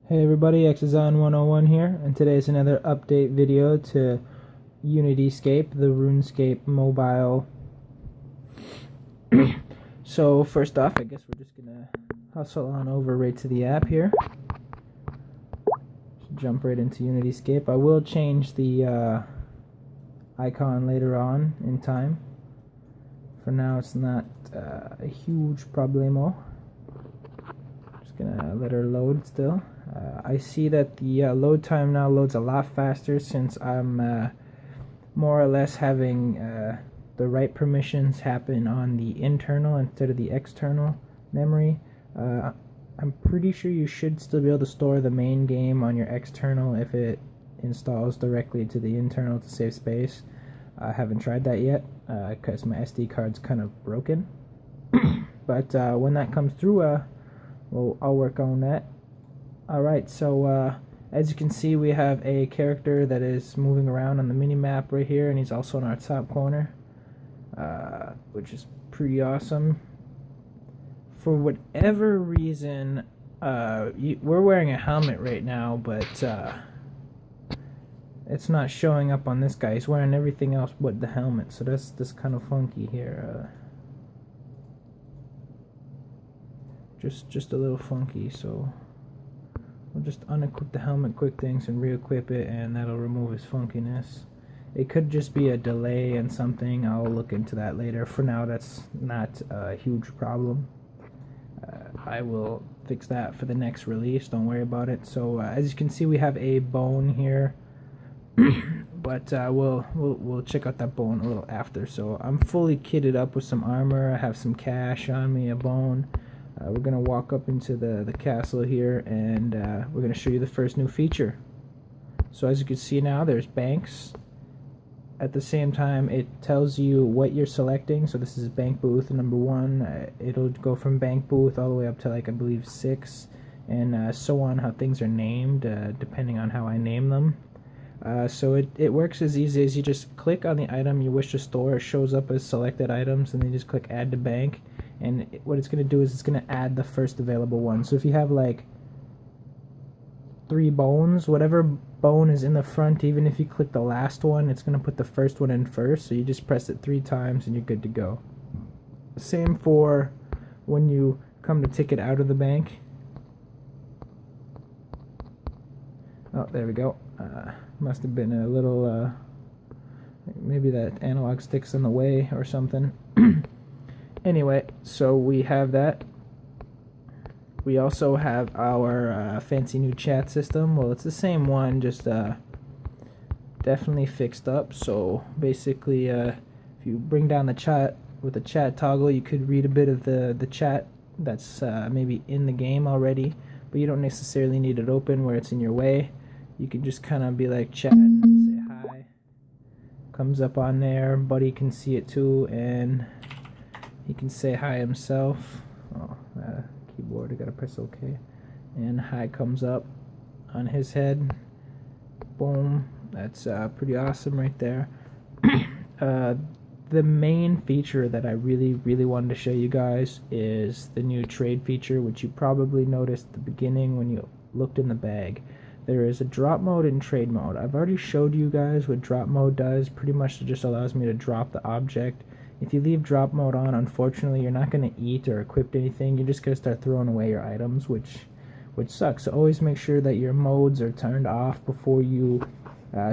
Hey everybody, XZon101 here, and today is another update video to UnityScape, the RuneScape mobile. So first off, I guess we're just gonna hustle on over right to the app here. Just jump right into UnityScape. I will change the icon later on in time. For now, it's not a huge problemo. Just gonna let her load still. I see that the load time now loads a lot faster since I'm more or less having the right permissions happen on the internal instead of the external memory. I'm pretty sure you should still be able to store the main game on your external if it installs directly to the internal to save space. I haven't tried that yet because my SD card's kind of broken. But when that comes through, I'll work on that. Alright, so as you can see, we have a character that is moving around on the mini-map right here, and he's also in our top corner, which is pretty awesome. For whatever reason, we're wearing a helmet right now, but it's not showing up on this guy. He's wearing everything else but the helmet, so that's kind of funky here. Just a little funky, so we'll just unequip the helmet quick things and re-equip it, and that'll remove his funkiness. It could just be a delay and something. I'll look into that later. For now, that's not a huge problem. I will fix that for the next release. Don't worry about it. So as you can see, we have a bone here, but we'll check out that bone a little after. So I'm fully kitted up with some armor. I have some cash on me, a bone. We're going to walk up into the castle here, and we're going to show you the first new feature. So as you can see now, there's banks. At the same time, it tells you what you're selecting. So this is bank booth number 1. It'll go from bank booth all the way up to, like, I believe 6, and so on, how things are named, depending on how I name them. So it works as easy as you just click on the item you wish to store. It shows up as selected items, and then you just click add to bank. And what it's going to do is it's going to add the first available one. So if you have like 3 bones, whatever bone is in the front, even if you click the last one, it's going to put the first one in first. So you just press it 3 times and you're good to go. Same for when you come to take it out of the bank. Oh, there we go. Must have been a little, maybe that analog stick's in the way or something. Anyway, so we have that. We also have our fancy new chat system. Well, it's the same one, just definitely fixed up. So basically, if you bring down the chat with the chat toggle, you could read a bit of the chat that's maybe in the game already, but you don't necessarily need it open where it's in your way. You can just kind of be like chat and say hi. Comes up on there. Buddy can see it too, and he can say hi himself. Oh, keyboard, I gotta press OK. And hi comes up on his head. Boom. That's pretty awesome right there. The main feature that I really wanted to show you guys is the new trade feature, which you probably noticed at the beginning when you looked in the bag. There is a drop mode and trade mode. I've already showed you guys what drop mode does. Pretty much it just allows me to drop the object. If you leave drop mode on, unfortunately, you're not going to eat or equip anything. You're just going to start throwing away your items, which sucks. So always make sure that your modes are turned off before you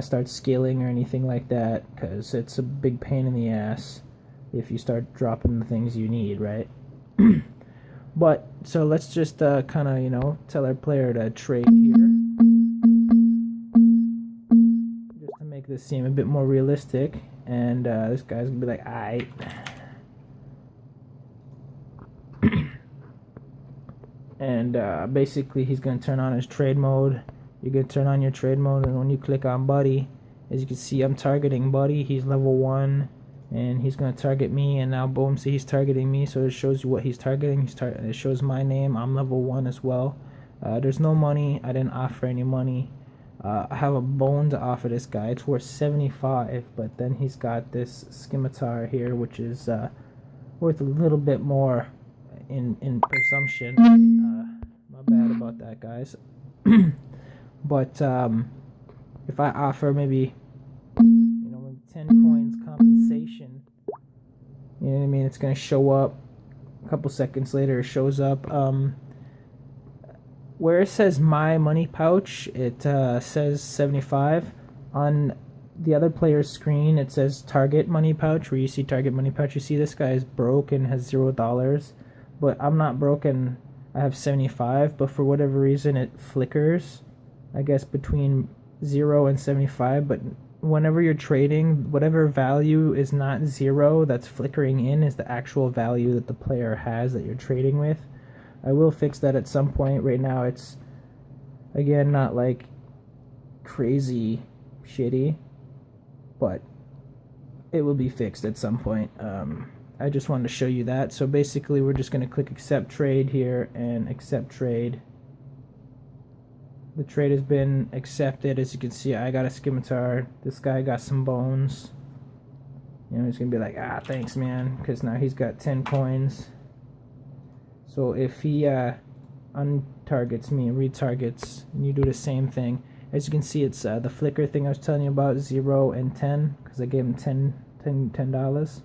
start scaling or anything like that, because it's a big pain in the ass if you start dropping the things you need, right? But, so let's just kind of, you know, tell our player to trade here. Just to make this seem a bit more realistic. And this guy's gonna be like, aight. And basically he's gonna turn on his trade mode. You're gonna turn on your trade mode, and when you click on Buddy, as you can see, I'm targeting Buddy. He's level 1, and he's gonna target me, and now boom, see, he's targeting me, so it shows you what he's targeting. It shows my name. I'm level 1 as well. There's no money. I didn't offer any money. I have a bone to offer this guy. It's worth 75, but then he's got this scimitar here, which is worth a little bit more in presumption. My bad about that, guys. But if I offer maybe, you know, maybe 10 coins compensation, you know what I mean, it's gonna show up a couple seconds later. It shows up where it says my money pouch. It says 75. On the other player's screen it says target money pouch. Where you see target money pouch, you see this guy is broke and has $0, but I'm not broken. I have 75, but for whatever reason it flickers, I guess, between 0 and 75. But whenever you're trading, whatever value is not 0 that's flickering in is the actual value that the player has that you're trading with. I will fix that at some point. Right now it's, again, not like crazy shitty, but it will be fixed at some point. I just wanted to show you that. So basically we're just going to click accept trade here and accept trade. The trade has been accepted. As you can see, I got a scimitar. This guy got some bones. You know, he's going to be like, ah, thanks, man, because now he's got 10 coins. So if he untargets me and retargets, and you do the same thing, as you can see, it's the flicker thing I was telling you about, 0 and 10, because I gave him $10.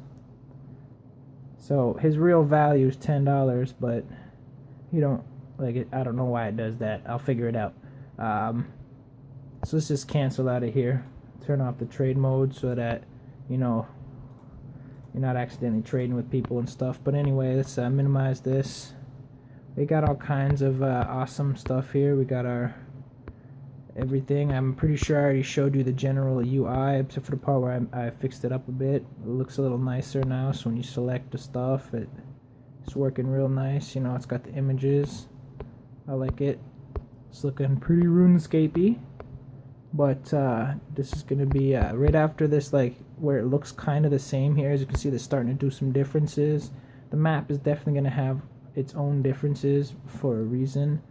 So his real value is $10, but you don't like it. I don't know why it does that. I'll figure it out. So let's just cancel out of here. Turn off the trade mode so that, you know, you're not accidentally trading with people and stuff. But anyway, let's minimize this. We got all kinds of awesome stuff here. We got our everything. I'm pretty sure I already showed you the general UI, except for the part where I fixed it up a bit. It looks a little nicer now, so when you select the stuff, it's working real nice. You know, it's got the images. I like it. It's looking pretty runescapey. But this is going to be right after this, like, where it looks kind of the same here. As you can see, they're starting to do some differences. The map is definitely going to have its own differences for a reason.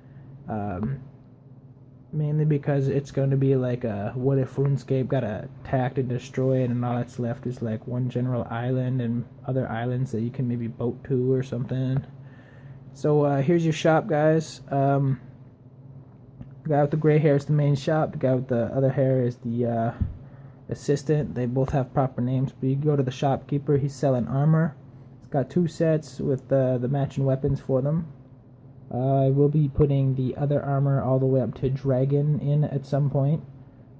Mainly because it's going to be like what if RuneScape got attacked and destroyed and all that's left is like one general island and other islands that you can maybe boat to or something. So here's your shop, guys. The guy with the gray hair is the main shop. The guy with the other hair is the assistant. They both have proper names, but you go to the shopkeeper. He's selling armor. He's got 2 sets with the matching weapons for them. I will be putting the other armor all the way up to Dragon in at some point.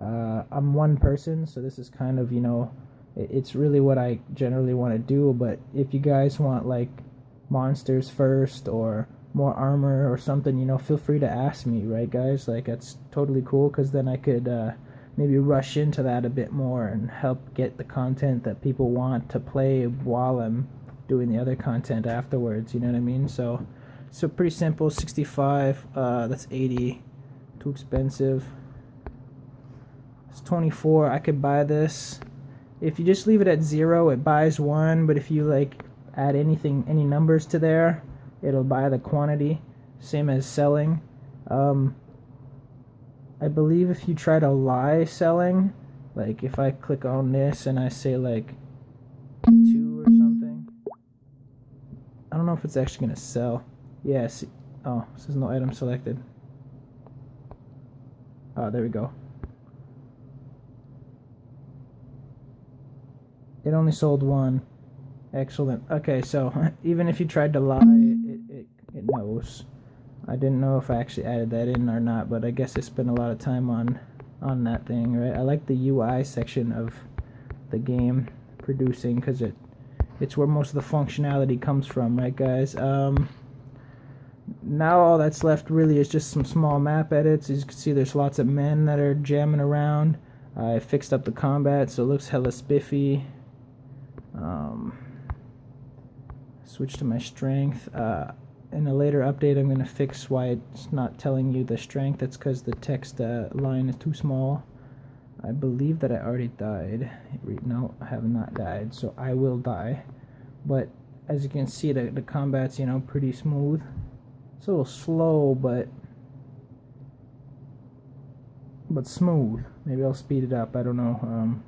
I'm one person, so this is kind of, you know, it's really what I generally want to do, but if you guys want, like, monsters first or more armor or something, you know, feel free to ask me, right, guys? Like, that's totally cool, because then I could maybe rush into that a bit more and help get the content that people want to play while I'm doing the other content afterwards, you know what I mean? So pretty simple. 65, that's 80, too expensive. It's 24. I could buy this. If you just leave it at 0, it buys 1, but if you like add any numbers to there, it'll buy the quantity, same as selling. I believe if you try to lie selling, like if I click on this and I say like 2 or something, I don't know if it's actually gonna sell. Yes. Oh, it says no item selected. Oh, there we go. It only sold 1. Excellent. Okay, so even if you tried to lie, it knows. I didn't know if I actually added that in or not, but I guess I spent a lot of time on that thing, right? I like the UI section of the game producing, because it's where most of the functionality comes from, right, guys? Now all that's left really is just some small map edits. As you can see, there's lots of men that are jamming around. I fixed up the combat so it looks hella spiffy. Switch to my strength. In a later update I'm going to fix why it's not telling you the strength. That's because the text line is too small. I believe that I already died. No, I have not died, so I will die. But as you can see, the combat's, you know, pretty smooth. It's a little slow, but smooth. Maybe I'll speed it up. I don't know.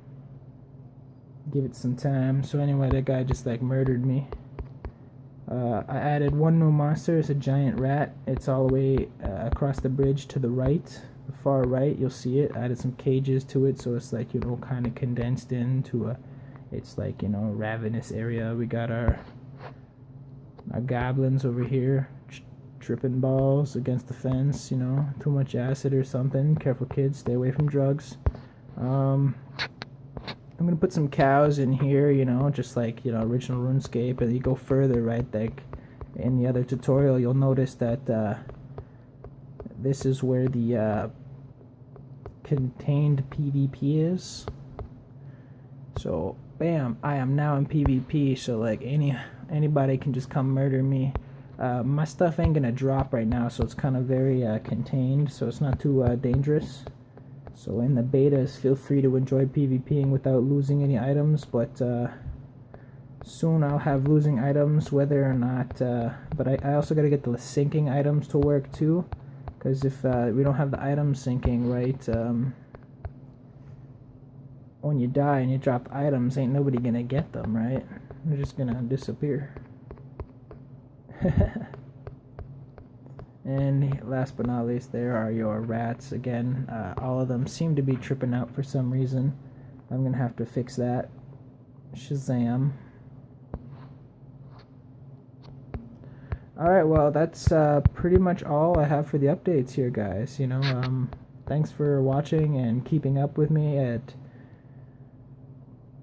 Give it some time. So anyway, that guy just like murdered me. I added one new monster. It's a giant rat. It's all the way across the bridge to the right, the far right. You'll see it. I added some cages to it, so it's like, you know, kind of condensed into a, it's like, you know, ravenous area. We got our goblins over here, tripping balls against the fence. You know, too much acid or something. Careful, kids. Stay away from drugs. I'm gonna put some cows in here, you know, just like, you know, original RuneScape. And you go further, right, like in the other tutorial, you'll notice that this is where the contained PvP is. So bam, I am now in PvP, so like anybody can just come murder me. My stuff ain't gonna drop right now, so it's kind of very contained, so it's not too dangerous. So in the betas, feel free to enjoy PvPing without losing any items, but soon I'll have losing items, whether or not, but I also gotta get the syncing items to work too, because if we don't have the items syncing, right, when you die and you drop items, ain't nobody gonna get them, right? They're just gonna disappear. And last but not least, there are your rats again. All of them seem to be tripping out for some reason. I'm gonna have to fix that. Shazam. Alright, well, that's pretty much all I have for the updates here, guys. You know, thanks for watching and keeping up with me at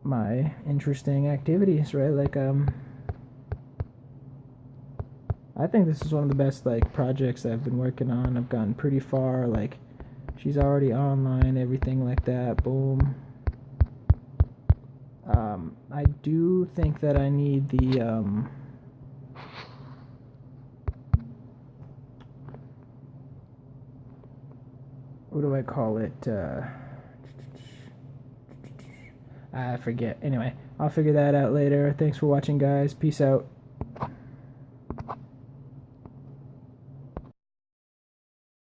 my interesting activities, right? Like, I think this is one of the best, like, projects I've been working on. I've gotten pretty far, like, she's already online, everything like that, boom. I do think that I need the, what do I call it, I forget. Anyway, I'll figure that out later. Thanks for watching, guys. Peace out.